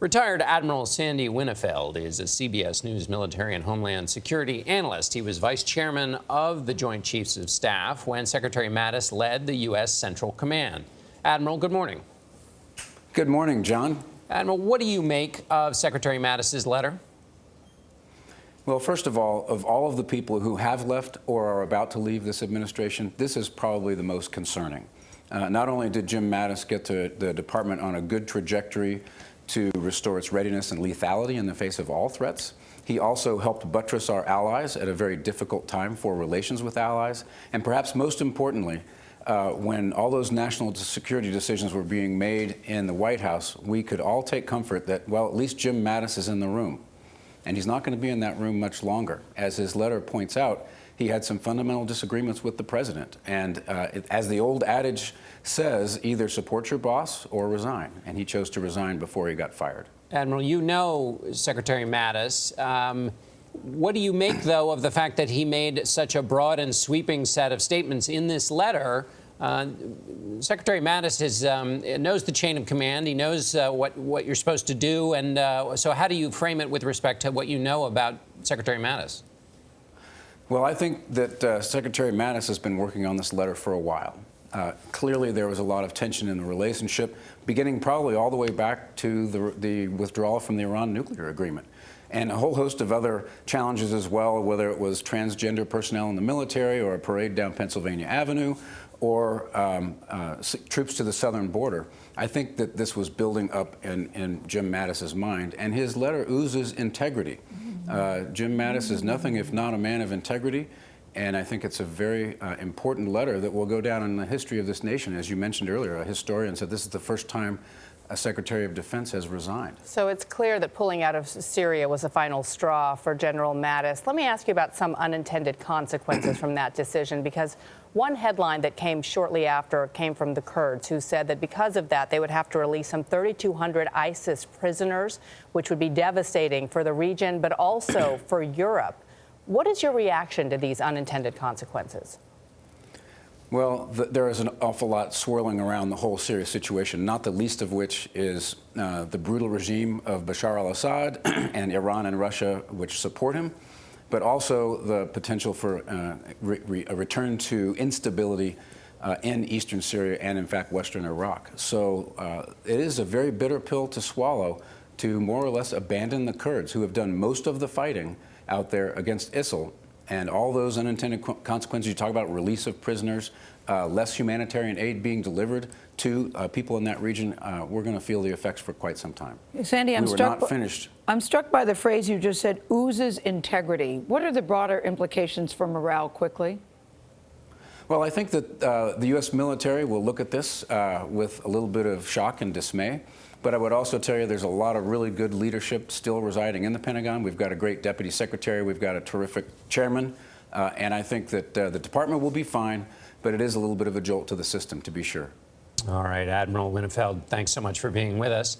Retired Admiral Sandy Winnefeld is a CBS News military and homeland security analyst. He was vice chairman of the Joint Chiefs of Staff when Secretary Mattis led the U.S. Central Command. Admiral, good morning. Good morning, John. Admiral, what do you make of Secretary Mattis's letter? Well, first of all of the people who have left or are about to leave this administration, this is probably the most concerning. Not only did Jim Mattis get the department on a good trajectory to restore its readiness and lethality in the face of all threats, he also helped buttress our allies at a very difficult time for relations with allies. And perhaps most importantly, when all those national security decisions were being made in the White House, we could all take comfort that, well, at least Jim Mattis is in the room. And he's not going to be in that room much longer. As his letter points out, he had some fundamental disagreements with the president. And as the old adage says, either support your boss or resign. And he chose to resign before he got fired. Admiral, you know Secretary Mattis. What do you make, though, of the fact that he made such a broad and sweeping set of statements in this letter? Secretary Mattis knows the chain of command. He knows what you're supposed to do. And so how do you frame it with respect to what you know about Secretary Mattis? Well, I think that Secretary Mattis has been working on this letter for a while. Clearly, there was a lot of tension in the relationship, beginning probably all the way back to the withdrawal from the Iran nuclear agreement, and a whole host of other challenges as well, whether it was transgender personnel in the military or a parade down Pennsylvania Avenue or troops to the southern border. I think that this was building up in Jim Mattis's mind, and his letter oozes integrity. Jim Mattis is nothing if not a man of integrity, and I think it's a very important letter that will go down in the history of this nation. As you mentioned earlier, a historian said this is the first time a Secretary of Defense has resigned. So it's clear that pulling out of Syria was a final straw for General Mattis. Let me ask you about some unintended consequences from that decision, because one headline that came shortly after came from the Kurds, who said that because of that, they would have to release some 3,200 ISIS prisoners, which would be devastating for the region, but also for Europe. What is your reaction to these unintended consequences? Well, there is an awful lot swirling around the whole Syria situation, not the least of which is the brutal regime of Bashar al-Assad and Iran and Russia, which support him, but also the potential for a return to instability in eastern Syria and, in fact, western Iraq. So it is a very bitter pill to swallow to more or less abandon the Kurds, who have done most of the fighting out there against ISIL. And all those unintended consequences you talk about, release of prisoners, less humanitarian aid being delivered to people in that region, we're going to feel the effects for quite some time. Sandy, I'm struck by the phrase you just said, oozes integrity. What are the broader implications for morale, quickly? Well, I think that the U.S. military will look at this with a little bit of shock and dismay. But I would also tell you there's a lot of really good leadership still residing in the Pentagon. We've got a great deputy secretary. We've got a terrific chairman. And I think that the department will be fine, but it is a little bit of a jolt to the system, to be sure. All right, Admiral Winnefeld, thanks so much for being with us.